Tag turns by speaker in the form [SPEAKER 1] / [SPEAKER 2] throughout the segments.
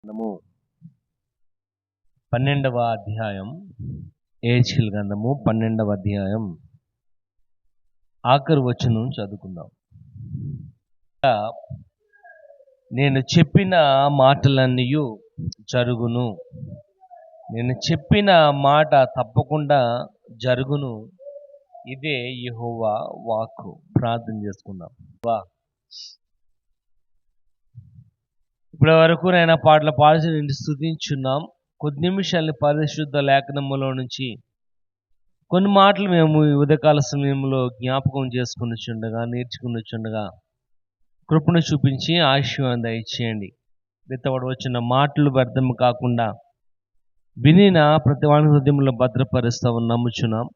[SPEAKER 1] గ్రంథము 12వ అధ్యాయం. ఏహెచ్కేలు గ్రంథము 12వ అధ్యాయం ఆఖరి వచనం చదువుకుందాం. నేను చెప్పిన మాటలన్నీ జరుగును, నేను చెప్పిన మాట తప్పకుండా జరుగును, ఇదే యెహోవా వాక్కు. ప్రార్థన చేసుకుందాం. ఇప్పటి వరకు నేను పాటలు పాడి నిన్ను స్తుతించున్నాం. కొద్ది నిమిషాలని పరిశుద్ధ లేఖనములో నుంచి కొన్ని మాటలు మేము ఈ ఉదయకాల సమయంలో జ్ఞాపకం చేసుకునిచుండగా, నేర్చుకునిచుండగా కృపను చూపించి ఆశీర్వాదం దయచేయండి. విత్తబడి వచ్చిన మాటలు వ్యర్థం కాకుండా వినిన ప్రతి వాని హృదయంలో భద్రపరుస్తామని నమ్ముచున్నాం.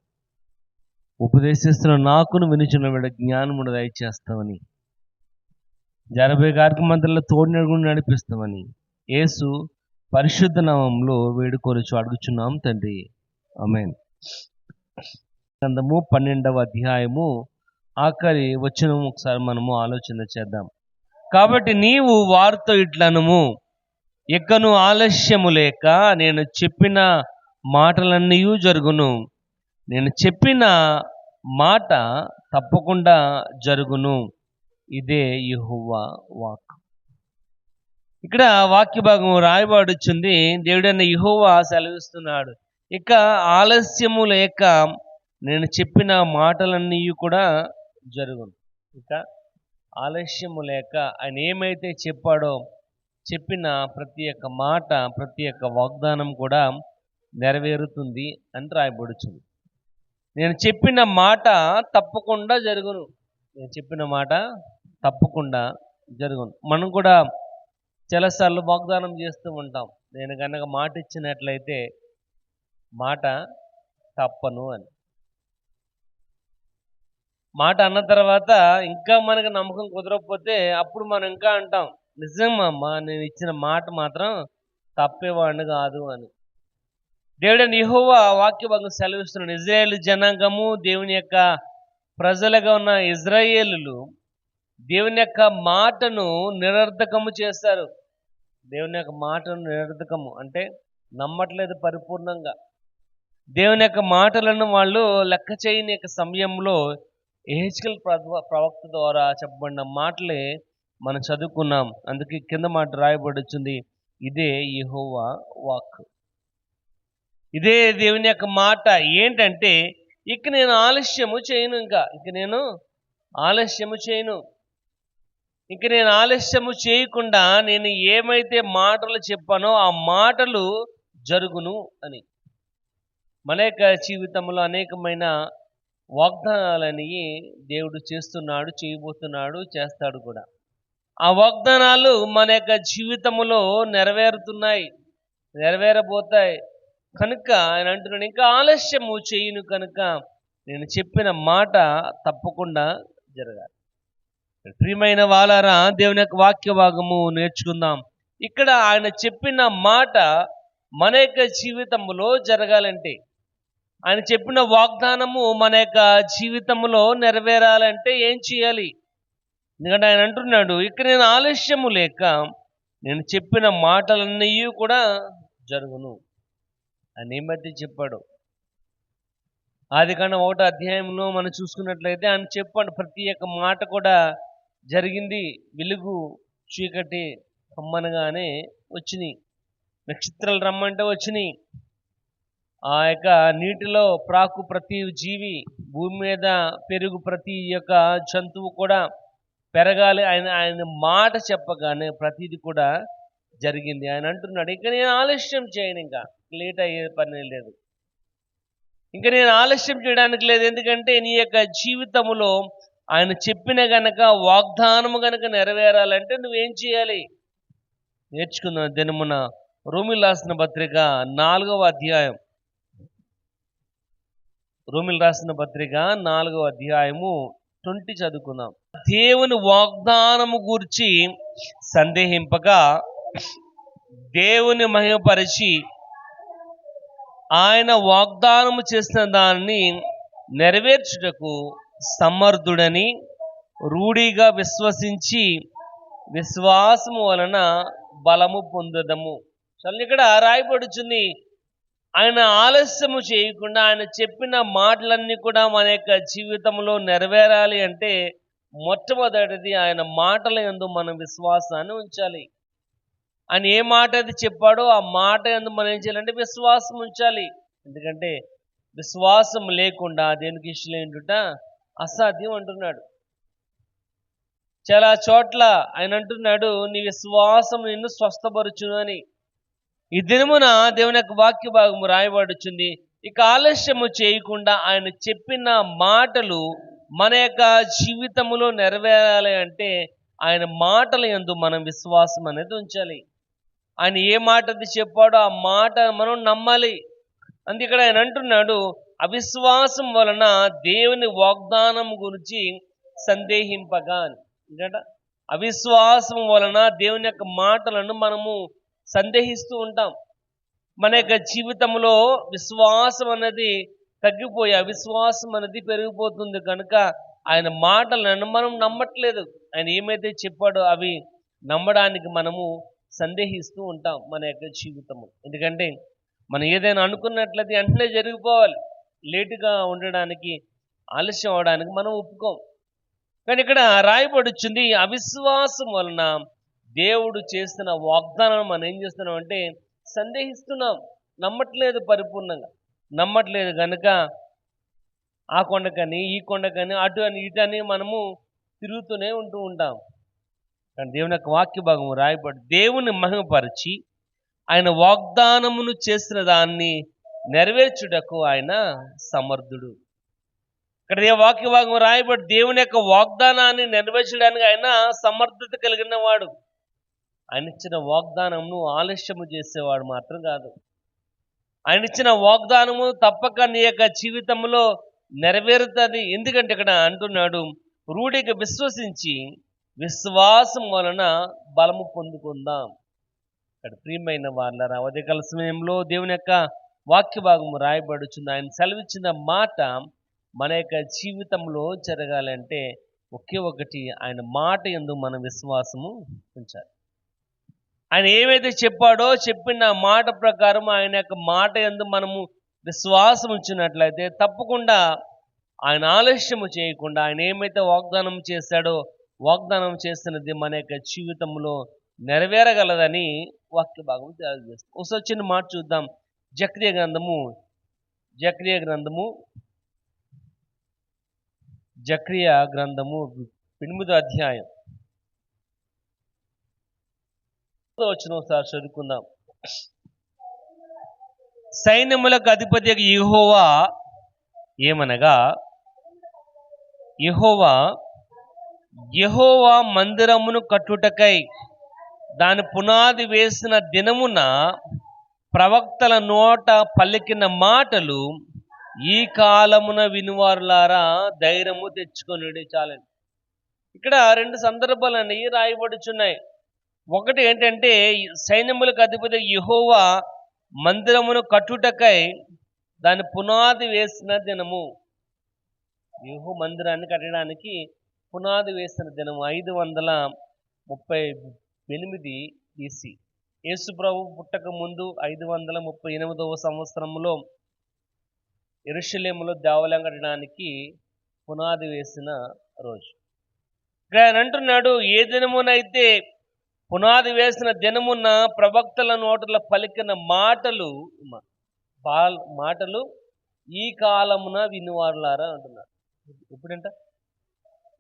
[SPEAKER 1] ఉపదేశిస్తున్న నాకును వినిచున్న వీడ జ్ఞానమును దయచేస్తామని, జరబోయే కార్యక్రమంలో తోడు నడిపిస్తామని యేసు పరిశుద్ధ నామంలో వేడుకొనుచు అడుగుచున్నాం తండ్రి, ఆమేన్. గ్రంథము 12వ అధ్యాయము ఆఖరి వచనం ఒకసారి మనము ఆలోచన చేద్దాం. కాబట్టి నీవు వారితో ఇట్లనుము, ఇకను ఆలస్యము లేక నేను చెప్పిన మాటలన్నీ జరుగును, నేను చెప్పిన మాట తప్పకుండా జరుగును, ఇదే యెహోవా వాక్. ఇక్కడ వాక్య భాగం రాయబడుచుంది. దేవుడైన యెహోవా సెలవిస్తున్నాడు, ఇక ఆలస్యము లేక నేను చెప్పిన మాటలన్నీ కూడా జరుగును. ఇక ఆలస్యము లేక ఆయన ఏమైతే చెప్పాడో, చెప్పిన ప్రతి ఒక్క మాట, ప్రతి ఒక్క వాగ్దానం కూడా నెరవేరుతుంది అని రాయబడుచుంది. నేను చెప్పిన మాట తప్పకుండా జరుగును, నేను చెప్పిన మాట తప్పకుండా జరుగును. మనం కూడా చాలాసార్లు వాగ్దానం చేస్తూ ఉంటాం, నేను కనుక మాట ఇచ్చినట్లయితే మాట తప్పను అని. మాట అన్న తర్వాత ఇంకా మనకు నమ్మకం కుదరకపోతే అప్పుడు మనం ఇంకా అంటాం, నిజమమ్మా నేను ఇచ్చిన మాట మాత్రం తప్పేవాడిని కాదు అని. దేవుడైన యెహోవా వాక్య భాగం సెలవిస్తున్నాడు. ఇజ్రాయేలు జనాంగము, దేవుని యొక్క ప్రజలుగా ఉన్న ఇజ్రాయేలులు దేవుని యొక్క మాటను నిరర్ధకము చేస్తారు. దేవుని యొక్క మాటను నిరర్ధకము అంటే నమ్మట్లేదు పరిపూర్ణంగా. దేవుని యొక్క మాటలను వాళ్ళు లెక్క చేయని యొక్క సమయంలో యెహెజ్కేలు ప్రవక్త ద్వారా చెప్పబడిన మాటలే మనం చదువుకున్నాం. అందుకే కింద మాట రాయబడుచుంది, ఇదే యెహోవా వాక్. ఇదే దేవుని యొక్క మాట. ఏంటంటే ఇక నేను ఆలస్యము చేయను, ఇక నేను ఆలస్యము చేయను, ఇంక నేను ఆలస్యము చేయకుండా నేను ఏమైతే మాటలు చెప్పానో ఆ మాటలు జరుగును అని. మన యొక్క జీవితంలో అనేకమైన వాగ్దానాలని దేవుడు చేస్తున్నాడు, చేయబోతున్నాడు, చేస్తాడు కూడా. ఆ వాగ్దానాలు మన యొక్క జీవితంలో నెరవేరుతున్నాయి, నెరవేరబోతాయి. కనుక ఆయన అంటున్నాడు, ఇంకా ఆలస్యము చేయను, కనుక నేను చెప్పిన మాట తప్పకుండా జరగాలి. ప్రియమైన వాళ్ళారా, దేవుని యొక్క వాక్య భాగము నేర్చుకుందాం. ఇక్కడ ఆయన చెప్పిన మాట మన యొక్క జీవితంలో జరగాలంటే, ఆయన చెప్పిన వాగ్దానము మన యొక్క జీవితంలో నెరవేరాలంటే ఏం చేయాలి? ఎందుకంటే ఆయన అంటున్నాడు, ఇక్కడ నేను ఆలస్యము లేక నేను చెప్పిన మాటలన్నీ కూడా జరుగును అని ఏమైతే చెప్పాడు. ఆదికాండం 1వ అధ్యాయంలో మనం చూసుకున్నట్లయితే ఆయన చెప్పాడు, ప్రతి ఒక్క మాట కూడా జరిగింది. వెలుగు చీకటి కమ్మనగానే వచ్చినాయి, నక్షత్రాలు రమ్మంటే వచ్చినాయి. ఆ యొక్క నీటిలో ప్రాకు ప్రతి జీవి, భూమి మీద పెరుగు ప్రతి యొక్క జంతువు కూడా పెరగాలి. ఆయన మాట చెప్పగానే ప్రతిది కూడా జరిగింది. ఆయన అంటున్నాడు, ఇక నేను ఆలస్యం చేయను, ఇంకా లేట్ అయ్యే పని లేదు, ఇంకా నేను ఆలస్యం చేయడానికి లేదు. ఎందుకంటే నీ యొక్క జీవితంలో ఆయన చెప్పిన గనక వాగ్దానము గనక నెరవేరాలంటే నువ్వేం చేయాలి? నేర్చుకుందాం దినమున. రోమీయులకు రాసిన పత్రిక 4వ అధ్యాయం, రోమీయులకు రాసిన పత్రిక 4వ అధ్యాయము 20 చదువుకుందాం. దేవుని వాగ్దానము గూర్చి సందేహింపక దేవుని మహిమపరిచి ఆయన వాగ్దానము చేసిన దానిని నెరవేర్చుటకు సమర్థుడని రూఢిగా విశ్వసించి విశ్వాసము వలన బలము పొందుదము. అసలు ఇక్కడ రాయబడుచుంది, ఆయన ఆలస్యము చేయకుండా ఆయన చెప్పిన మాటలన్నీ కూడా మన యొక్క జీవితంలో నెరవేరాలి అంటే మొట్టమొదటిది ఆయన మాటల యందు మనం విశ్వాసాన్ని ఉంచాలి. ఆయన ఏ మాట అయితే చెప్పాడో ఆ మాట యందు మనం ఏం చేయాలంటే విశ్వాసం ఉంచాలి. ఎందుకంటే విశ్వాసం లేకుండా దేనికి ఇష్టలేండుట అసాధ్యం అంటున్నాడు. చాలా చోట్ల ఆయన అంటున్నాడు, నీ విశ్వాసం నిన్ను స్వస్థపరచును అని. ఈ దినమున దేవుని యొక్క వాక్య భాగము రాయబడుచుంది. ఇక ఆలస్యము చేయకుండా ఆయన చెప్పిన మాటలు మన యొక్క జీవితంలో నెరవేరాలి అంటే ఆయన మాటల యందు మనం విశ్వాసం అనేది ఉంచాలి. ఆయన ఏ మాట అది చెప్పాడో ఆ మాట మనం నమ్మాలి. అందుకే ఇక్కడ ఆయన అంటున్నాడు, అవిశ్వాసం వలన దేవుని వాగ్దానం గురించి సందేహింపగా అని. ఎందుకంటే అవిశ్వాసం వలన దేవుని యొక్క మాటలను మనము సందేహిస్తూ ఉంటాం. మన యొక్క జీవితంలో విశ్వాసం అనేది తగ్గిపోయి అవిశ్వాసం అనేది పెరిగిపోతుంది కనుక ఆయన మాటలను మనం నమ్మట్లేదు. ఆయన ఏమైతే చెప్పాడో అవి నమ్మడానికి మనము సందేహిస్తూ ఉంటాం మన యొక్క జీవితము. ఎందుకంటే మనం ఏదైనా అనుకున్నట్లయితే వెంటనే జరిగిపోవాలి. లేటుగా ఉండడానికి, ఆలస్యం అవడానికి మనం ఒప్పుకోం. కానీ ఇక్కడ రాయబడుచుంది, అవిశ్వాసం వలన దేవుడు చేస్తున్న వాగ్దానం మనం ఏం చేస్తున్నాం అంటే సందేహిస్తున్నాం, నమ్మట్లేదు, పరిపూర్ణంగా నమ్మట్లేదు కనుక ఆ కొండకని ఈ కొండకని అటు అని ఇటు అని మనము తిరుగుతూనే ఉంటూ ఉంటాం. కానీ దేవుని యొక్క వాక్య భాగము రాయబడి దేవుని మహిమపరిచి ఆయన వాగ్దానమును చేసిన దాన్ని నెరవేర్చుటకు ఆయన సమర్థుడు. ఇక్కడ వాక్య భాగం రాయబడి దేవుని యొక్క వాగ్దానాన్ని నెరవేర్చడానికి ఆయన సమర్థత కలిగిన వాడు. ఆయన ఇచ్చిన వాగ్దానమును ఆలస్యము చేసేవాడు మాత్రం కాదు. ఆయన ఇచ్చిన వాగ్దానము తప్పక నీ యొక్క జీవితంలో నెరవేరుతుంది. ఎందుకంటే ఇక్కడ అంటున్నాడు, రూఢిగా విశ్వసించి విశ్వాసం వలన బలము పొందుకుందాం. ఇక్కడ ప్రియమైన వాళ్ళరా, ఉదయకాల సమయంలో దేవుని యొక్క వాక్య భాగము రాయబడుచుంది. ఆయన సెలవిచ్చిన మాట మన యొక్క జీవితంలో జరగాలంటే ఒకే ఒకటి, ఆయన మాట యందు మన విశ్వాసము ఉంచాలి. ఆయన ఏమైతే చెప్పాడో చెప్పిన మాట ప్రకారం ఆయన యొక్క మాట యందు మనము విశ్వాసం ఉంచినట్లయితే తప్పకుండా ఆయన ఆలస్యము చేయకుండా ఆయన ఏమైతే వాగ్దానం చేశాడో వాగ్దానం చేస్తున్నది మన యొక్క జీవితంలో నెరవేరగలదని వాక్య భాగం తెలియజేస్తుంది. ఒకసారి చిన్న మాట చూద్దాం. జకర్యా గ్రంథము 8వ అధ్యాయం వచ్చిన ఒకసారి చదువుకుందాం. సైన్యములకు అధిపతి యెహోవా ఏమనగా, యెహోవా మందిరమును కట్టుటకై దాని పునాది వేసిన దినమున ప్రవక్తల నోట పలికిన మాటలు ఈ కాలమున వినువారులారా ధైర్యము తెచ్చుకొనుడి. చాలండి. ఇక్కడ రెండు సందర్భాలు అనేవి రాయబడుచున్నాయి. ఒకటి ఏంటంటే, సైన్యములకు అధిపతి యెహోవా మందిరమును కట్టుటకై దాని పునాది వేసిన దినము. యెహోవా మందిరాన్ని కట్టడానికి పునాది వేసిన దినము 538 BC. యేసు ప్రభు పుట్టక ముందు 538వ సంవత్సరంలో యెరూషలేములో దేవాలయం కట్టడానికి పునాది వేసిన రోజు. ఆయన అంటున్నాడు, ఏ దినమునైతే పునాది వేసిన దినమున ప్రవక్తల నోటల పలికిన మాటలు ఈ కాలమున వినువారులారా అంటున్నారు. ఎప్పుడంట?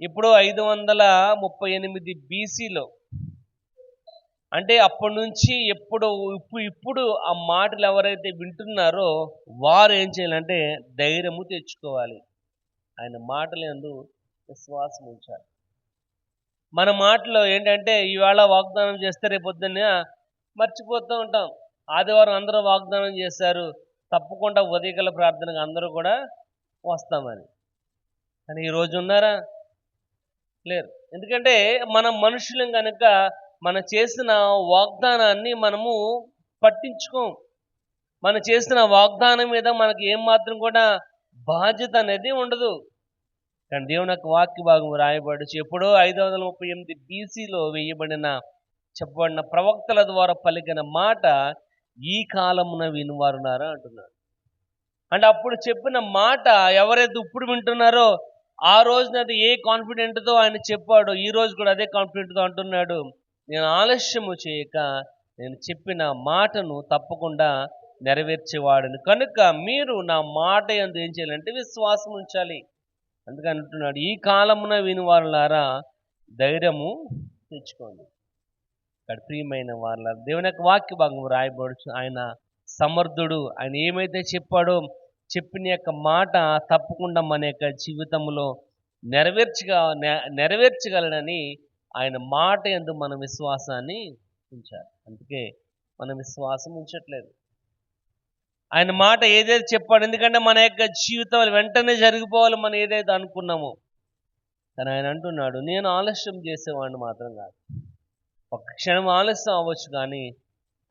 [SPEAKER 1] ఇప్పుడు 538 BCలో. అంటే అప్పటి నుంచి ఇప్పుడు ఆ మాటలు ఎవరైతే వింటున్నారో వారు ఏం చేయాలంటే ధైర్యము తెచ్చుకోవాలి. ఆయన మాటల యందు విశ్వాసం ఉంచాలి. మన మాటలో ఏంటంటే, ఈవేళ వాగ్దానం చేస్తే రేపొద్దున్న మర్చిపోతూ ఉంటాం. ఆదివారం అందరూ వాగ్దానం చేశారు, తప్పకుండా ఉదయకాల ప్రార్థనకు అందరూ కూడా వస్తామని. కానీ ఈరోజు ఉన్నారా? లేరు. ఎందుకంటే మనం మనుషులం కనుక మనం చేసిన వాగ్దానాన్ని మనము పట్టించుకోం. మనం చేసిన వాగ్దానం మీద మనకి ఏమాత్రం కూడా బాధ్యత అనేది ఉండదు. కానీ దేవుని యొక్క వాక్య భాగం రాయబడి ఎప్పుడో 538 BCలో వేయబడిన చెప్పబడిన ప్రవక్తల ద్వారా పలికిన మాట ఈ కాలమున వినువారున్నారా అంటున్నాడు. అంటే అప్పుడు చెప్పిన మాట ఎవరైతే ఇప్పుడు వింటున్నారో ఆ రోజున అది ఏ కాన్ఫిడెంట్తో ఆయన చెప్పాడో ఈ రోజు కూడా అదే కాన్ఫిడెంట్తో అంటున్నాడు, నేను ఆలస్యము చేయక నేను చెప్పిన మాటను తప్పకుండా నెరవేర్చేవాడని కనుక మీరు నా మాట యందు ఏం చేయాలంటే విశ్వాసం ఉంచాలి. అందుకని అంటున్నాడు, ఈ కాలమున వినువారులారా ధైర్యము తెచ్చుకోండి. ఇక్కడ ప్రియమైన వారులారా దేవుని యొక్క వాక్య భాగం రాయబడుచు ఆయన సమర్థుడు. ఆయన ఏమైతే చెప్పాడో చెప్పిన యొక్క మాట తప్పకుండా మన యొక్క జీవితంలో నెరవేర్చగలడని ఆయన మాట యందు మన విశ్వాసాన్ని ఉంచాలి. అందుకే మనం విశ్వాసం ఉంచట్లేదు. ఆయన మాట ఏదైతే చెప్పాడు, ఎందుకంటే మన యొక్క జీవితాలు వెంటనే జరిగిపోవాలి మనం ఏదైతే అనుకున్నామో. కానీ ఆయన అంటున్నాడు, నేను ఆలస్యం చేసేవాడిని మాత్రం కాదు. ఒక క్షణం ఆలస్యం అవ్వచ్చు కానీ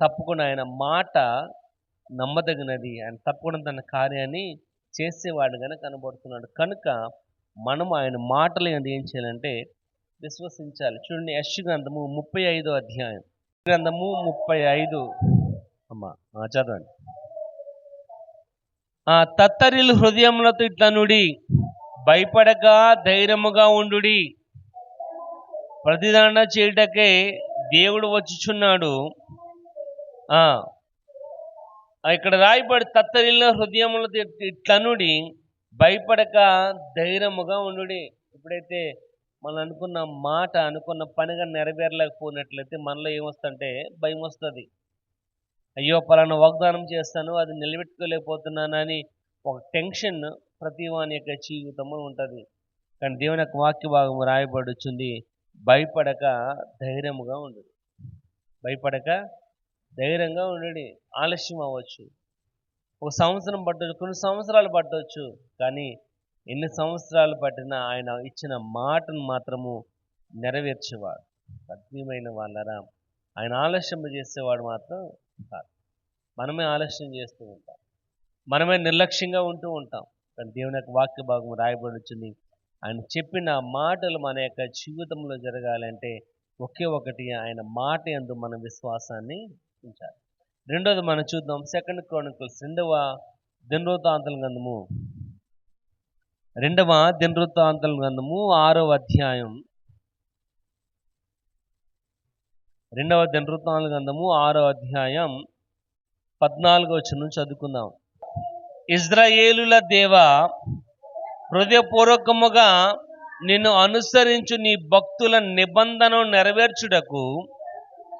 [SPEAKER 1] తప్పకుండా ఆయన మాట నమ్మదగినది. ఆయన తప్పకుండా తన కార్యాన్ని చేసేవాడుగానే కనబడుతున్నాడు. కనుక మనం ఆయన మాటలు ఏం చేయాలంటే విశ్వసించాలి. చూడండి, యెషయా గ్రంథము 35వ అధ్యాయం. గ్రంథము 35 అమ్మా చదవండి. తత్తరిల్లు హృదయములతో ఇట్లా నుడి, భయపడక ధైర్యముగా ఉండుడి, ప్రతిదండ చేయుటకే దేవుడు వచ్చుచున్నాడు. ఇక్కడ రాయబడి తత్తరిల్లు హృదయములతో ఇట్లా నుడి, భయపడక ధైర్యముగా ఉండుడి. ఎప్పుడైతే మనం అనుకున్న మాట అనుకున్న పనిగా నెరవేరలేకపోయినట్లయితే మనలో ఏమొస్తుందంటే భయం వస్తుంది. అయ్యో పలానా వాగ్దానం చేస్తాను, అది నిలబెట్టుకోలేకపోతున్నానని ఒక టెన్షన్ ప్రతి వాని యొక్క జీవితంలో ఉంటుంది. కానీ దేవుని యొక్క వాక్య భాగం రాయబడుచుంది, భయపడక ధైర్యముగా ఉండు. భయపడక ధైర్యంగా ఉండండి. ఆలస్యం అవ్వచ్చు, ఒక సంవత్సరం పట్టవచ్చు, కొన్ని సంవత్సరాలు పట్టవచ్చు. కానీ ఎన్ని సంవత్సరాలు పట్టినా ఆయన ఇచ్చిన మాటను మాత్రము నెరవేర్చేవాడు. అద్భుతమైన వాళ్ళరా, ఆయన ఆలస్యం చేసేవాడు మాత్రం కాదు. మనమే ఆలస్యం చేస్తూ ఉంటాం, మనమే నిర్లక్ష్యంగా ఉంటూ ఉంటాం. కానీ దేవుని యొక్క వాక్య భాగం రాయబడుతుంది, ఆయన చెప్పిన మాటలు మన యొక్క జీవితంలో జరగాలంటే ఒకే ఒకటి, ఆయన మాట యందు మన విశ్వాసాన్ని ఉంచాలి. రెండోది మనం చూద్దాం, 2 Chronicles 2వ దినవృత్తాంతాల గ్రంథము 6వ అధ్యాయం. 2వ దినవృత్తాంతాల గ్రంథము 6వ అధ్యాయం 14వ వచనం చదువుకుందాం. ఇజ్రాయేలుల దేవా, హృదయపూర్వకముగా నిన్ను అనుసరించు నీ భక్తుల నిబంధనను నెరవేర్చుటకు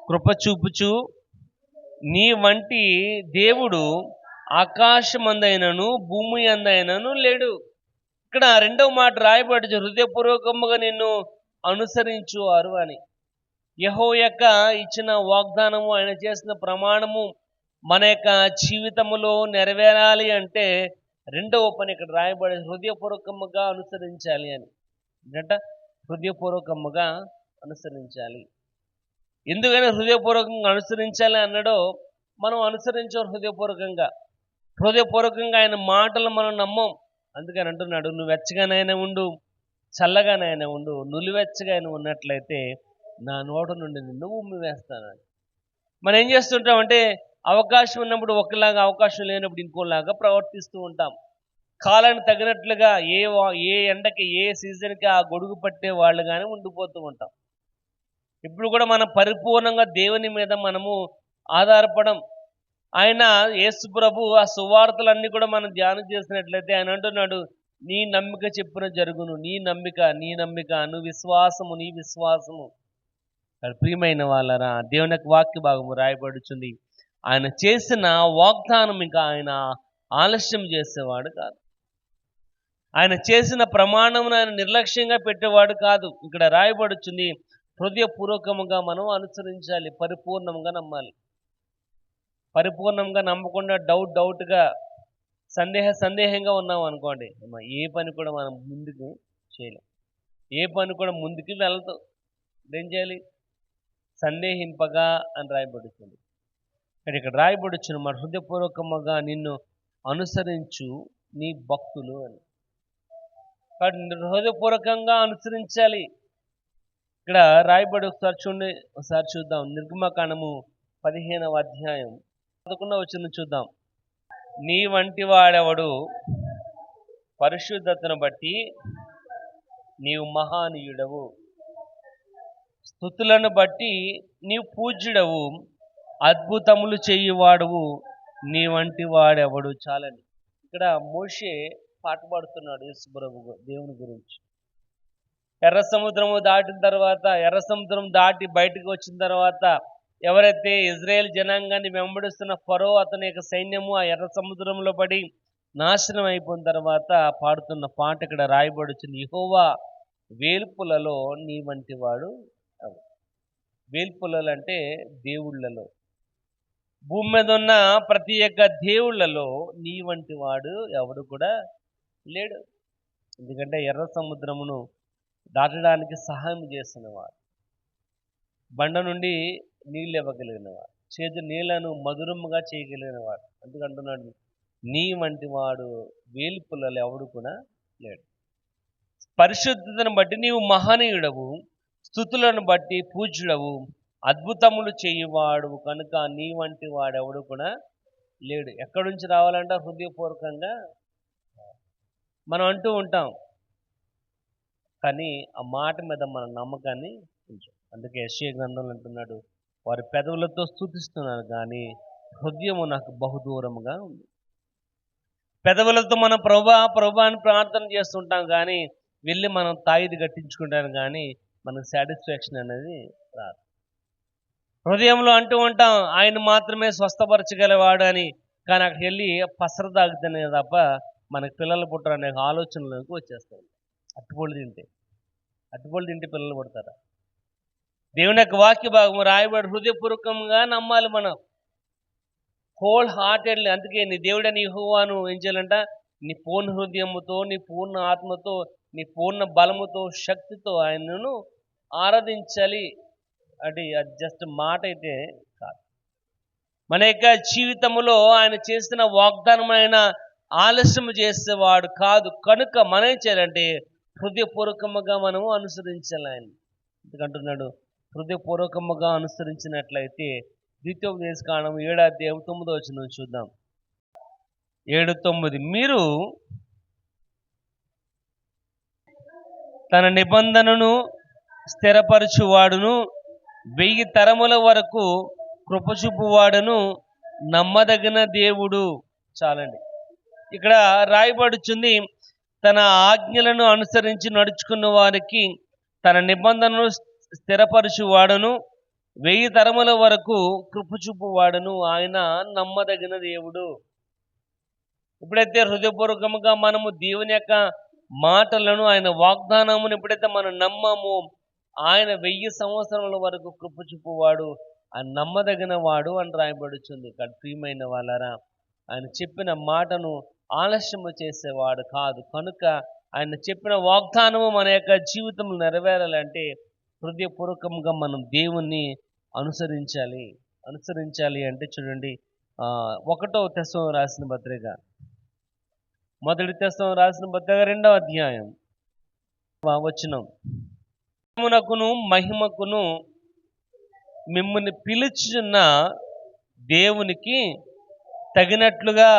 [SPEAKER 1] కృప చూపుచు నీ వంటి దేవుడు ఆకాశమందైనను భూమి అందైనను లేడు. ఇక్కడ రెండవ మాట రాయబడి, హృదయపూర్వకముగా నిన్ను అనుసరించువారు అని. యెహోవా యొక్క ఇచ్చిన వాగ్దానము, ఆయన చేసిన ప్రమాణము మన యొక్క జీవితములో నెరవేరాలి అంటే రెండవ పని ఇక్కడ రాయబడి, హృదయపూర్వకముగా అనుసరించాలి అని. ఏంటంట? హృదయపూర్వకముగా అనుసరించాలి. ఎందుకని హృదయపూర్వకంగా అనుసరించాలి అన్నాడో, మనం అనుసరించాం హృదయపూర్వకంగా ఆయన మాటలు మనం నమ్మం. అందుకని అంటున్నాడు, నువ్వు వెచ్చగానైనా ఉండు, చల్లగానైనా ఉండు, నులివెచ్చగా ఆయన ఉన్నట్లయితే నా నోట నుండి నిన్ను ఉమ్మి వేస్తానని. మనం ఏం చేస్తుంటామంటే అవకాశం ఉన్నప్పుడు ఒకలాగా, అవకాశం లేనప్పుడు ఇంకోలాగా ప్రవర్తిస్తూ ఉంటాం. కాలానికి తగినట్లుగా ఏ ఎండకి ఏ సీజన్కి ఆ గొడుగు పట్టే వాళ్ళుగానే ఉండిపోతూ ఉంటాం. ఇప్పుడు కూడా మనం పరిపూర్ణంగా దేవుని మీద మనము ఆధారపడం. ఆయన యేసు ప్రభు ఆ సువార్తలన్నీ కూడా మనం ధ్యానం చేసినట్లయితే ఆయన అంటున్నాడు, నీ నమ్మిక చెప్పున జరుగును, నీ నమ్మిక నువ్వు విశ్వాసము, నీ విశ్వాసము. ప్రియమైన వాళ్ళరా, దేవుని యొక్క వాక్య భాగము రాయబడుచుంది, ఆయన చేసిన వాగ్దానం ఇంకా ఆయన ఆలస్యం చేసేవాడు కాదు. ఆయన చేసిన ప్రమాణమును ఆయన నిర్లక్ష్యంగా పెట్టేవాడు కాదు. ఇక్కడ రాయబడుచుంది, హృదయపూర్వకముగా మనం అనుసరించాలి, పరిపూర్ణంగా నమ్మాలి. పరిపూర్ణంగా నమ్మకుండా డౌట్గా సందేహంగా ఉన్నాం అనుకోండి, ఏ పని కూడా మనం ముందుకు చేయలేం, ఏ పని కూడా ముందుకు వెళ్తాం. ఏం చేయాలి? సందేహింపగా అని రాయబడుతుంది. కానీ ఇక్కడ రాయబడుచున్న మన హృదయపూర్వకముగా నిన్ను అనుసరించు నీ భక్తులు అని. కాబట్టి హృదయపూర్వకంగా అనుసరించాలి. ఇక్కడ రాయబడి ఒకసారి చూద్దాం. నిర్గమకాండము 15వ అధ్యాయం 11వ వచనం చూద్దాం. నీ వంటి వాడెవడు, పరిశుద్ధతను బట్టి నీవు మహానీయుడవు, స్తుతులను బట్టి నీవు పూజ్యుడవు, అద్భుతములు చేయువాడవు, నీ వంటి వాడెవడు. చాలండి. ఇక్కడ మోషే పాట పాడుతున్నాడు యేసుప్రభు దేవుని గురించి. ఎర్ర సముద్రము దాటిన తర్వాత, ఎర్ర సముద్రం దాటి బయటకు వచ్చిన తర్వాత, ఎవరైతే ఇజ్రాయేల్ జనాంగాన్ని వెంబడిస్తున్న ఫరో అతని యొక్క సైన్యము ఆ ఎర్ర సముద్రంలో పడి నాశనం అయిపోయిన తర్వాత పాడుతున్న పాట ఇక్కడ రాయబడి వచ్చింది. యెహోవా వేల్పులలో నీ వంటి వాడు ఎవడు. వేల్పులలో అంటే దేవుళ్ళలో, భూమి మీద ఉన్న ప్రతి ఒక్క దేవుళ్ళలో నీ వంటి వాడు ఎవడు కూడా లేడు. ఎందుకంటే ఎర్ర సముద్రమును దాటడానికి సహాయం చేస్తున్నవాడు, బండ నుండి నీళ్ళు ఇవ్వగలిగినవాడు, చేదు నీళ్లను మధురముగా చేయగలిగినవాడు. అందుకంటున్నాడు నీ వంటి వాడు వేల్పులలో ఎవడు కూడా లేడు. పరిశుద్ధతను బట్టి నీవు మహనీయుడవు, స్తుతులను బట్టి పూజ్యుడవు, అద్భుతములు చేయువాడు కనుక నీ వంటి వాడెవడు కూడా లేడు. ఎక్కడి నుంచి రావాలంటే హృదయపూర్వకంగా మనం అంటూ ఉంటాం, కానీ ఆ మాట మీద మన నమ్మకాన్ని ఉంచాం. అందుకే యెషయా గ్రంథంలో అంటున్నాడు, వారి పెదవులతో స్తుతిస్తున్నారు కానీ హృదయము నాకు బహుదూరముగా ఉంది. పెదవులతో మనం ప్రభా అని ప్రార్థన చేస్తుంటాం కానీ వెళ్ళి మనం తాయిది కట్టించుకుంటాం కానీ మనకు సాటిస్ఫాక్షన్ అనేది రాదు. హృదయంలో అంటూ ఉంటాం ఆయన మాత్రమే స్వస్థపరచగలవాడు అని, కానీ అక్కడికి వెళ్ళి పసర తాగుతానే తప్ప మనకు పిల్లలు పుట్టరు అనే ఆలోచనలోకి వచ్చేస్తాయి. అట్టుపళ్ళు తింటే పిల్లలు పుడతారా? దేవుని యొక్క వాక్య భాగము రాయబడి హృదయపూర్వకంగా నమ్మాలి మనం, హోల్ హార్టెడ్లీ. అందుకే నీ దేవుడని యెహోవాను ఏం చేయాలంట, నీ పూర్ణ హృదయముతో, నీ పూర్ణ ఆత్మతో, నీ పూర్ణ బలముతో, శక్తితో ఆయనను ఆరాధించాలి. అంటే అది జస్ట్ మాట అయితే కాదు. మన యొక్క జీవితంలో ఆయన చేసిన వాగ్దానమైన ఆలస్యం చేసేవాడు కాదు. కనుక మనం ఏం చేయాలంటే హృదయపూర్వకముగా మనము అనుసరించాలి ఆయన. ఎందుకంటున్నాడు హృదయపూర్వకముగా అనుసరించినట్లయితే ద్వితీయోపదేశకాండము 7వ అధ్యాయం 9వ వచనం చూద్దాం. 7:9 మీరు తన నిబంధనను స్థిరపరచువాడును, 1000 తరముల వరకు కృపచూపువాడును, నమ్మదగిన దేవుడు. చాలండి. ఇక్కడ రాయబడుచుంది, తన ఆజ్ఞలను అనుసరించి నడుచుకున్న వారికి తన నిబంధనను స్థిరపరచువాడును, 1000 తరముల వరకు కృపచూపువాడును, ఆయన నమ్మదగిన దేవుడు. ఎప్పుడైతే హృదయపూర్వకంగా మనము దేవుని యొక్క మాటలను, ఆయన వాగ్దానమును ఎప్పుడైతే మనం నమ్మమో, ఆయన 1000 సంవత్సరముల వరకు కృపచూపువాడు, ఆయన నమ్మదగిన వాడు అని రాయబడుచుంది. ఇక్కడ ప్రియమైన వాళ్ళారా, ఆయన చెప్పిన మాటను ఆలస్యము చేసేవాడు కాదు. కనుక ఆయన చెప్పిన వాగ్దానము మన యొక్క జీవితంలో నెరవేరాలంటే హృదయపూర్వకంగా మనం దేవుణ్ణి అనుసరించాలి అంటే చూడండి, 1వ తెస్సలోనికీయులకు రాసిన పత్రిక, 1 తెస్సలోనికీయులకు రాసిన పత్రిక 2వ అధ్యాయం వచనం, మహిమకును మిమ్మల్ని పిలుచున్న దేవునికి తగినట్లుగా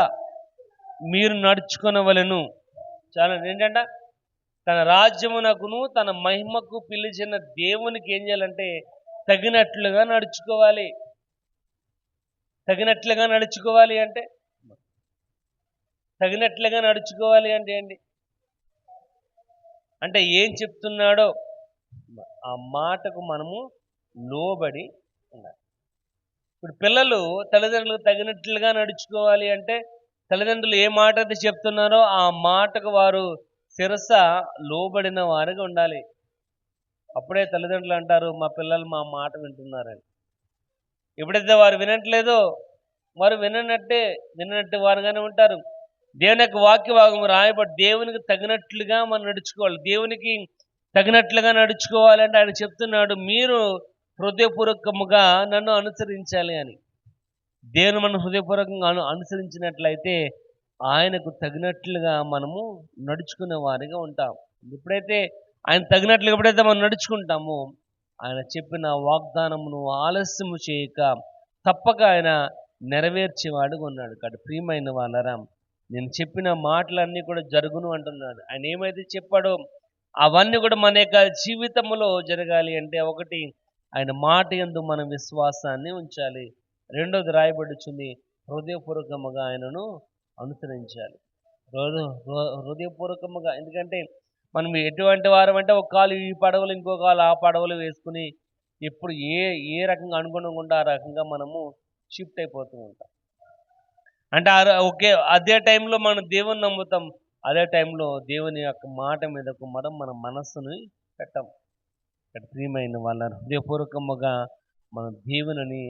[SPEAKER 1] మీరు నడుచుకొనవలెను. చాలా ఏంటంటే తన రాజ్యమునకును తన మహిమకు పిలిచిన దేవునికి ఏం చేయాలంటే తగినట్లుగా నడుచుకోవాలి. తగినట్లుగా నడుచుకోవాలి అంటే ఏంటి అంటే ఏం చెప్తున్నాడో ఆ మాటకు మనము లోబడి ఉండాలి. ఇప్పుడు పిల్లలు తల్లిదండ్రులకు తగినట్లుగా నడుచుకోవాలి అంటే తల్లిదండ్రులు ఏ మాట అయితే చెప్తున్నారో ఆ మాటకు వారు శిరస లోబడిన వారిగా ఉండాలి. అప్పుడే తల్లిదండ్రులు అంటారు మా పిల్లలు మా మాట వింటున్నారని. ఎప్పుడైతే వారు వినట్లేదో వారు విననట్టు వారుగానే ఉంటారు. దేవుని యొక్క వాక్య భాగం రాయబడి దేవునికి తగినట్లుగా మనం నడుచుకోవాలి. దేవునికి తగినట్లుగా నడుచుకోవాలంటే ఆయన చెప్తున్నాడు మీరు హృదయపూర్వకముగా నన్ను అనుసరించాలి అని. దేవుని మనం హృదయపూర్వకంగా అనుసరించినట్లయితే ఆయనకు తగినట్లుగా మనము నడుచుకునే వారిగా ఉంటాం. ఎప్పుడైతే ఆయన తగినట్లుగా మనం నడుచుకుంటామో ఆయన చెప్పిన వాగ్దానమును ఆలస్యము చేయక తప్పక ఆయన నెరవేర్చేవాడుగా ఉన్నాడు. కాబట్టి ప్రియమైన వాళ్ళరా, నేను చెప్పిన మాటలన్నీ కూడా జరుగును అంటున్నాడు. ఆయన ఏమైతే చెప్పాడో అవన్నీ కూడా మన యొక్క జీవితంలో జరగాలి అంటే, ఒకటి ఆయన మాట యందు మన విశ్వాసాన్ని ఉంచాలి. రెండోది రాయబడుచుంది, హృదయపూర్వకముగా ఆయనను అనుసరించాలి. హృదయపూర్వకముగా. ఎందుకంటే మనం ఎటువంటి వారం అంటే, ఒక కాలు ఈ పడవలు ఇంకో కాలు ఆ పడవలు వేసుకుని ఎప్పుడు ఏ ఏ రకంగా అనుగుణంగా ఆ రకంగా మనము షిఫ్ట్ అయిపోతూ ఉంటాం. అంటే అదే టైంలో మనం దేవుని నమ్ముతాం, అదే టైంలో దేవుని యొక్క మాట మీద మనం మన మనస్సుని పెట్టాం. ప్రియమైన వాళ్ళ హృదయపూర్వకముగా మనం దేవుని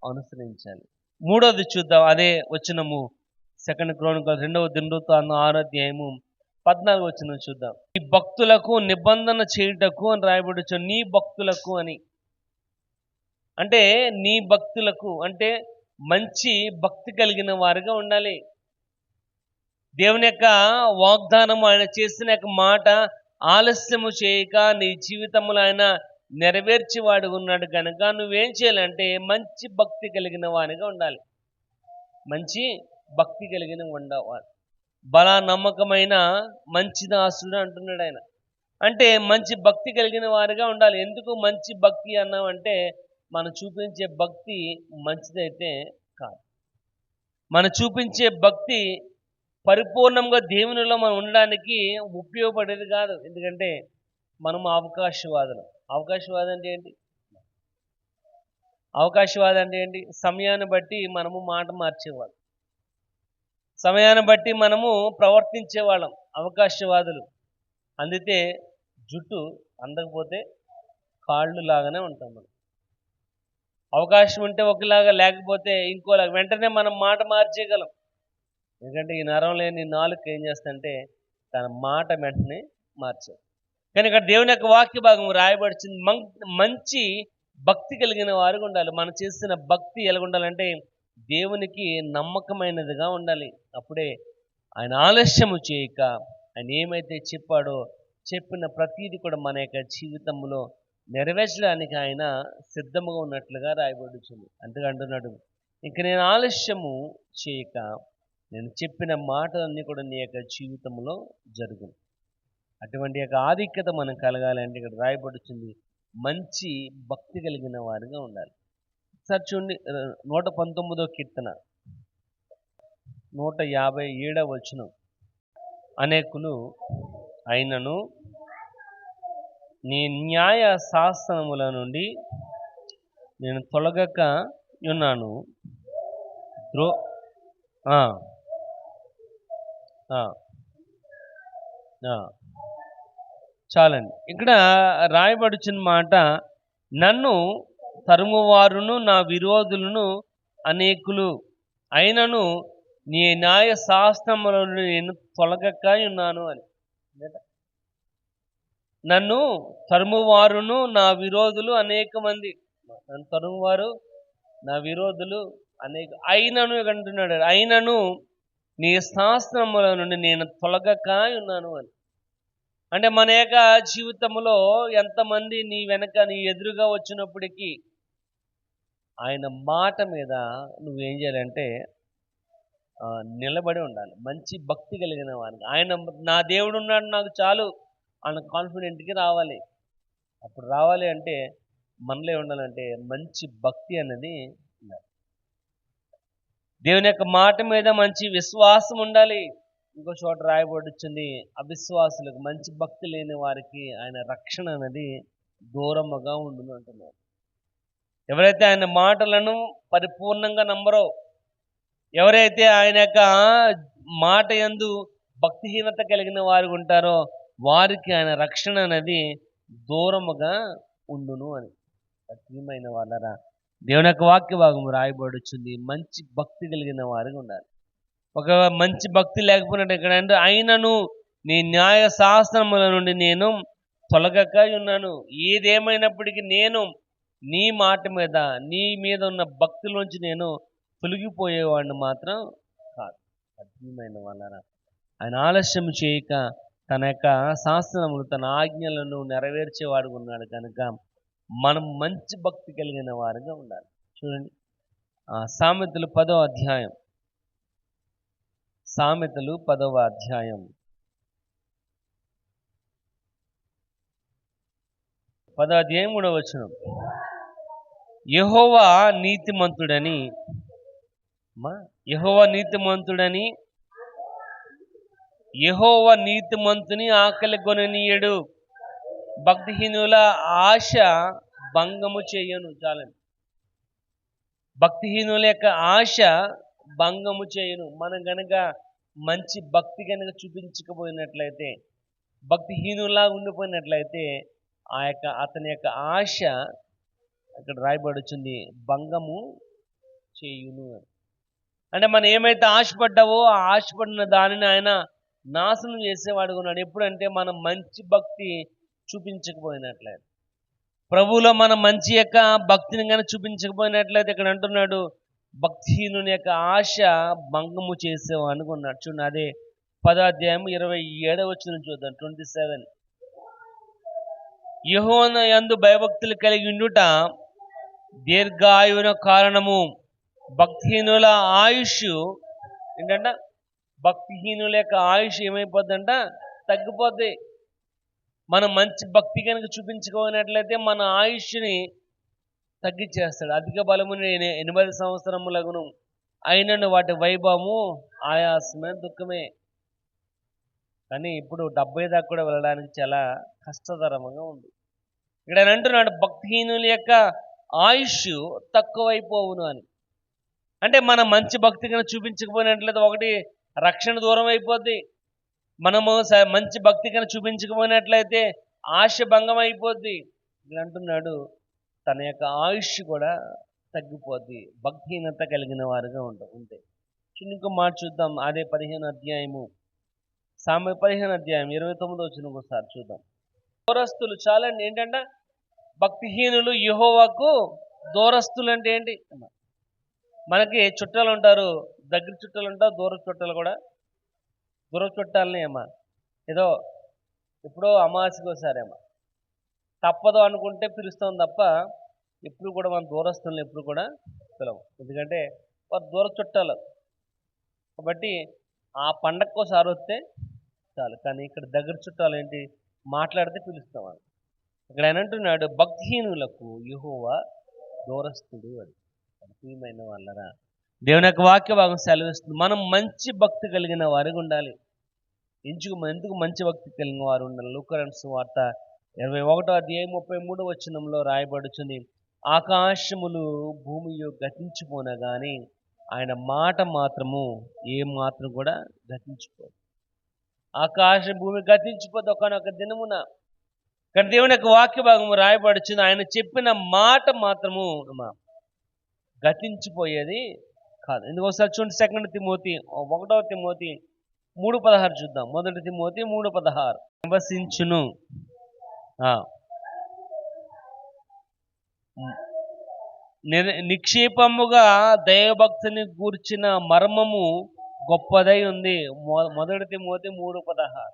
[SPEAKER 1] అనుసరించాలి. మూడోది చూద్దాం, అదే వచనము 2 క్రోనికల్స్ 2వ దినవృత్తాంతం 6వ అధ్యాయము 14వ వచనం చూద్దాం. నీ భక్తులకు నిబంధన చేయుటకు అని రాయబడుచు. నీ భక్తులకు అని అంటే, నీ భక్తులకు అంటే మంచి భక్తి కలిగిన వారిగా ఉండాలి. దేవుని యొక్క వాగ్దానము, ఆయన చేసిన యొక్క మాట ఆలస్యము చేయక నీ జీవితంలో ఆయన నెరవేర్చేవాడు ఉన్నాడు కనుక నువ్వేం చేయాలంటే మంచి భక్తి కలిగిన వారిగా ఉండాలి. మంచి భక్తి కలిగిన ఉండవాలి. బలా నమ్మకమైన మంచి దాసుడు అంటున్నాడు ఆయన. అంటే మంచి భక్తి కలిగిన వారిగా ఉండాలి. ఎందుకు మంచి భక్తి అన్నామంటే, మనం చూపించే భక్తి మంచిదైతే కాదు. మనం చూపించే భక్తి పరిపూర్ణంగా దేవునిలో మనం ఉండడానికి ఉపయోగపడేది కాదు. ఎందుకంటే మనం అవకాశవాదులు. అవకాశవాదం అంటే ఏంటి? అవకాశవాదం అంటే ఏంటి? సమయాన్ని బట్టి మనము మాట మార్చేవాళ్ళం, సమయాన్ని బట్టి మనము ప్రవర్తించేవాళ్ళం. అవకాశవాదులు. అందుకే జుట్టు అందకపోతే కాళ్ళు లాగానే ఉంటాం మనం. అవకాశం ఉంటే ఒకలాగా, లేకపోతే ఇంకోలాగా. వెంటనే మనం మాట మార్చేయగలం. ఎందుకంటే ఈ నరం లేని నాలుక ఏం చేస్తుందంటే తన మాట వెంటనే మార్చేది. కానీ ఇక్కడ దేవుని యొక్క వాక్య భాగం రాయబడిచింది, మంచి భక్తి కలిగిన వారుగా ఉండాలి. మనం చేసిన భక్తి ఎలా ఉండాలంటే దేవునికి నమ్మకమైనదిగా ఉండాలి. అప్పుడే ఆయన ఆలస్యము చేయక ఆయన ఏమైతే చెప్పాడో చెప్పిన ప్రతీది కూడా మన యొక్క జీవితంలో నెరవేర్చడానికి ఆయన సిద్ధముగా ఉన్నట్లుగా రాయబడుతుంది. అంతగా అంటున్నాడు, ఇంక నేను ఆలస్యము చేయక నేను చెప్పిన మాటలన్నీ కూడా నీ యొక్క జీవితంలో జరుగును. అటువంటి యొక్క ఆధిక్యత మనం కలగాలంటే ఇక్కడ రాయబడుతుంది, మంచి భక్తి కలిగిన వారిగా ఉండాలి. సార్ చూడండి, 119వ కీర్తన 157వ వచనం. అనేకులు అయినను నీ న్యాయ శాసనముల నుండి నేను తొలగక ఉన్నాను. చాలండి. ఇక్కడ రాయబడుచిన మాట, నన్ను తరుమువారును నా విరోధులను అనేకులు అయినను నీ న్యాయ శాస్త్రములను నేను తొలగక ఉన్నాను అని. నన్ను తరుమువారును నా విరోధులు అనేక మంది. నన్ను తరుమువారు నా విరోధులు అనేక అయినను అంటున్నాడు. అయినను నీ శాస్త్రముల నుండి నేను తొలగక ఉన్నాను అని. అంటే మన యొక్క జీవితంలో ఎంతమంది నీ వెనక నీ ఎదురుగా వచ్చినప్పటికీ ఆయన మాట మీద నువ్వేం చేయాలంటే నిలబడి ఉండాలి. మంచి భక్తి కలిగిన వారికి. ఆయన నా దేవుడు ఉన్నాడు నాకు చాలు ఆయన కాన్ఫిడెంట్కి రావాలి. అప్పుడు రావాలి అంటే మనలో ఉండాలంటే మంచి భక్తి అనేది ఉండాలి. దేవుని యొక్క మాట మీద మంచి విశ్వాసం ఉండాలి. ఇంకో చోట రాయబడుతుంది, అవిశ్వాసులకు, మంచి భక్తి లేని వారికి ఆయన రక్షణ అనేది దూరముగా ఉండును అంటున్నారు. ఎవరైతే ఆయన మాటలను పరిపూర్ణంగా నమ్మరో, ఎవరైతే ఆయన యొక్క మాట యందు భక్తిహీనత కలిగిన వారు ఉంటారో వారికి ఆయన రక్షణ అనేది దూరముగా ఉండును అని. ప్రియమైన వాళ్ళరా, దేవుని యొక్క వాక్య భాగం రాయబడుచుంది, మంచి భక్తి కలిగిన వారిగా ఉండాలి. ఒక మంచి భక్తి లేకపోయినట్టు ఇక్కడ అంటే, అయినను నీ న్యాయ శాస్త్రముల నుండి నేను తొలగక ఉన్నాను. ఏదేమైనప్పటికీ నేను నీ మాట మీద, నీ మీద ఉన్న భక్తిలోంచి నేను తొలగిపోయేవాడిని మాత్రం కాదు. ప్రియమైన వాళ్ళరా, ఆయన ఆలస్యం చేయక తన యొక్క శాస్త్రములు, తన ఆజ్ఞలను నెరవేర్చేవాడు ఉన్నాడు కనుక మనం మంచి భక్తి కలిగిన వారుగా ఉండాలి. చూడండి, సామెతలు 10వ అధ్యాయం, సామెతలు 10వ అధ్యాయం 3వ వచనం. యెహోవా నీతిమంతుడని యెహోవా నీతిమంతుని ఆకలి కొననీయడు, భక్తిహీనుల ఆశ భంగము చేయను. చాలండి. భక్తిహీనుల యొక్క ఆశ భంగము చేయను. మనం గనక మంచి భక్తి కనుక చూపించకపోయినట్లయితే, భక్తిహీనులా ఉండిపోయినట్లయితే అతని యొక్క ఆశ ఇక్కడ రాయబడుతుంది, భంగము చేయును. అంటే మనం ఏమైతే ఆశపడ్డావో ఆ ఆశపడిన దానిని ఆయన నాశనం చేసేవాడుగా ఉన్నాడు. ఎప్పుడంటే మనం మంచి భక్తి చూపించకపోయినట్లయితే, ప్రభువులో మనం మంచి యొక్క భక్తిని కానీ చూపించకపోయినట్లయితే, ఇక్కడ అంటున్నాడు భక్తిహీనుని యొక్క ఆశ భంగము చేసేవాడు ఉన్నాడు. చూడండి, అదే 10వ అధ్యాయం 27వ వచనం చూద్దాం. 27. యెహోవా యందు భయభక్తులు కలిగి ఉండుట దీర్ఘాయువున కారణము, భక్తిహీనుల ఆయుష్ ఏంటంట, భక్తిహీనుల యొక్క ఆయుష్ ఏమైపోద్దంట, తగ్గిపోద్ది. మనం మంచి భక్తి కనుక చూపించుకోనట్లయితే మన ఆయుష్ని తగ్గించేస్తాడు. అధిక బలము 80 సంవత్సరములగును, అయినను వాటి వైభవము ఆయాసమే దుఃఖమే. కానీ ఇప్పుడు 70 దాకా కూడా వెళ్ళడానికి చాలా కష్టతరంగా ఉంది. ఇక్కడ ఆయన అంటున్నాడు భక్తిహీనుల యొక్క ఆయుష్ తక్కువైపోవును అని. అంటే మనం మంచి భక్తి కనుక చూపించకపోయినట్లయితే, ఒకటి రక్షణ దూరం అయిపోద్ది. మనము మంచి భక్తి కనుక చూపించకపోయినట్లయితే ఆశ భంగం అయిపోద్ది. ఇక్కడ అంటున్నాడు తన యొక్క ఆయుష్ కూడా తగ్గిపోద్ది, భక్తిహీనత కలిగిన వారుగా ఉంటే. ఇంకో మాట చూద్దాం, అదే 15వ అధ్యాయము, సామెత 15వ అధ్యాయం 29వ వచనం ఒకసారి చూద్దాం. దూరస్తులు, చాలండి. ఏంటంటే భక్తిహీనులు యెహోవాకు దూరస్తులు. అంటే ఏంటి? మనకి చుట్టాలు ఉంటారు, దగ్గర చుట్టాలు ఉంటారు, దూర చుట్టాలు కూడా. దూర చుట్టాలని ఏదో ఎప్పుడో అమావాస్యకి ఒకసారేమో తప్పదు అనుకుంటే పిలుస్తాం తప్ప, ఎప్పుడు కూడా మన దూరస్తులను ఎప్పుడు కూడా పిలవం. ఎందుకంటే వారు దూర చుట్టాలు కాబట్టి ఆ పండగకోసారి వస్తే చాలు. కానీ ఇక్కడ దగ్గర చుట్టాలు ఏంటి, మాట్లాడితే పిలుస్తాం అని. ఇక్కడ ఆయన అంటున్నాడు భక్తిహీనులకు యెహోవా దూరస్తుడు అని. ప్రియమైన వాళ్ళరా, దేవుని యొక్క వాక్య భాగం సెలవిస్తుంది మనం మంచి భక్తి కలిగిన వారికి ఉండాలి. ఎందుకు మంచి భక్తి కలిగిన వారు ఉండాలి? లూకా సువార్త 21వ అధ్యాయం 33వ వచనంలో రాయబడుతుంది, ఆకాశములు భూమియు గతించిపోనా కానీ ఆయన మాట మాత్రము ఏ మాత్రం కూడా గతించిపోదు. ఆకాశ భూమి గతించిపోతే ఒకనొక దినమున, కానీ దేవుని యొక్క వాక్య భాగము రాయబడుతుంది ఆయన చెప్పిన మాట మాత్రము గతించిపోయేది కాదు. ఎందుకోసారి చూడండి, 1 తిమోతి 3:16 చూద్దాం. 1 తిమోతి 3:16. నివసించును నిక్షేపముగా దైవభక్తిని గూర్చిన మర్మము గొప్పదై ఉంది. 1 తిమోతి 3:16.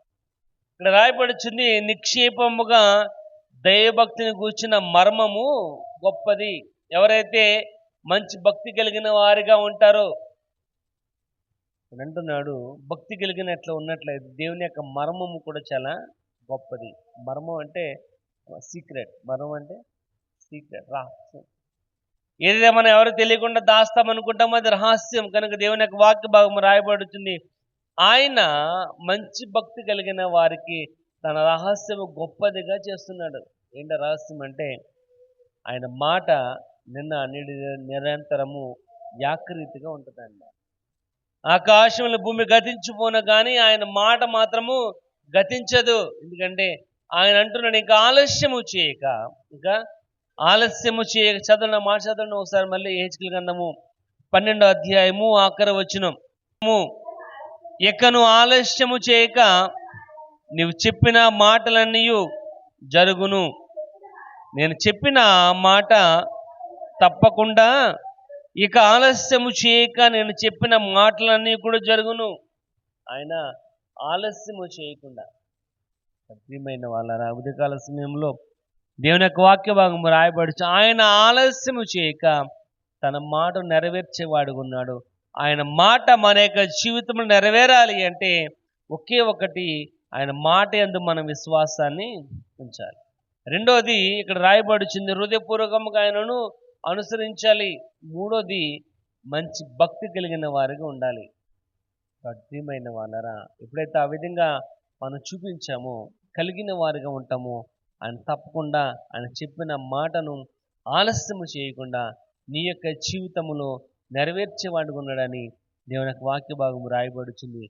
[SPEAKER 1] ఇక్కడ రాయబడుచుంది నిక్షేపముగా దైవభక్తిని గూర్చిన మర్మము గొప్పది. ఎవరైతే మంచి భక్తి కలిగిన వారిగా ఉంటారో అంటున్నాడు, భక్తి కలిగినట్లు ఉన్నట్లయితే దేవుని యొక్క మర్మము కూడా చాలా గొప్పది. మర్మం అంటే సీక్రెట్, మర్మం అంటే సీక్రెట్, రహస్యం. ఏదైతే మనం ఎవరు తెలియకుండా దాస్తామనుకుంటామో అది రహస్యం. కనుక దేవుని యొక్క వాక్య భాగం రాయబడుతుంది ఆయన మంచి భక్తి కలిగిన వారికి తన రహస్యము గొప్పదిగా చేస్తున్నాడు. ఏంటో రహస్యం అంటే ఆయన మాట నిరంతరము యాకరీతిగా ఉంటుందండి. ఆకాశంలో భూమి గతించిపోను కానీ ఆయన మాట మాత్రము గతించదు. ఎందుకంటే ఆయన అంటున్నాడు ఇంకా ఆలస్యము చేయక చదవండి, మాట చదవండి ఒకసారి మళ్ళీ. హెచ్కేల్ గ్రంథము 12వ అధ్యాయము ఆఖరి వచనం, ఇకను ఆలస్యము చేయక నీవు చెప్పిన మాటలన్నీ జరుగును. నేను చెప్పిన మాట తప్పకుండా, ఇక ఆలస్యము చేయక నేను చెప్పిన మాటలన్నీ కూడా జరుగును. ఆయన ఆలస్యము చేయకుండా. ప్రియమైన వాళ్ళ ఉదయకాల సమయంలో దేవుని యొక్క వాక్య భాగం రాయబడుచు ఆయన ఆలస్యము చేయక తన మాట నెరవేర్చేవాడుగా ఉన్నాడు. ఆయన మాట మన యొక్క జీవితంలో నెరవేరాలి అంటే ఒకే ఒకటి, ఆయన మాట యందు మనం విశ్వాసాన్ని ఉంచాలి. రెండోది ఇక్కడ రాయబడుచుంది, హృదయపూర్వకంగా ఆయనను అనుసరించాలి. మూడోది, మంచి భక్తి కలిగిన వారిగా ఉండాలి. ప్రియమైన వాళ్ళరా, ఎప్పుడైతే ఆ విధంగా మనం చూపించామో, కలిగిన వారిగా ఉంటామో, ఆయన తప్పకుండా ఆయన చెప్పిన మాటను ఆలస్యము చేయకుండా నీ యొక్క జీవితంలో నెరవేర్చేవాడుగా ఉన్నాడని దేవుని యొక్క వాక్య భాగం రాయబడుతుంది.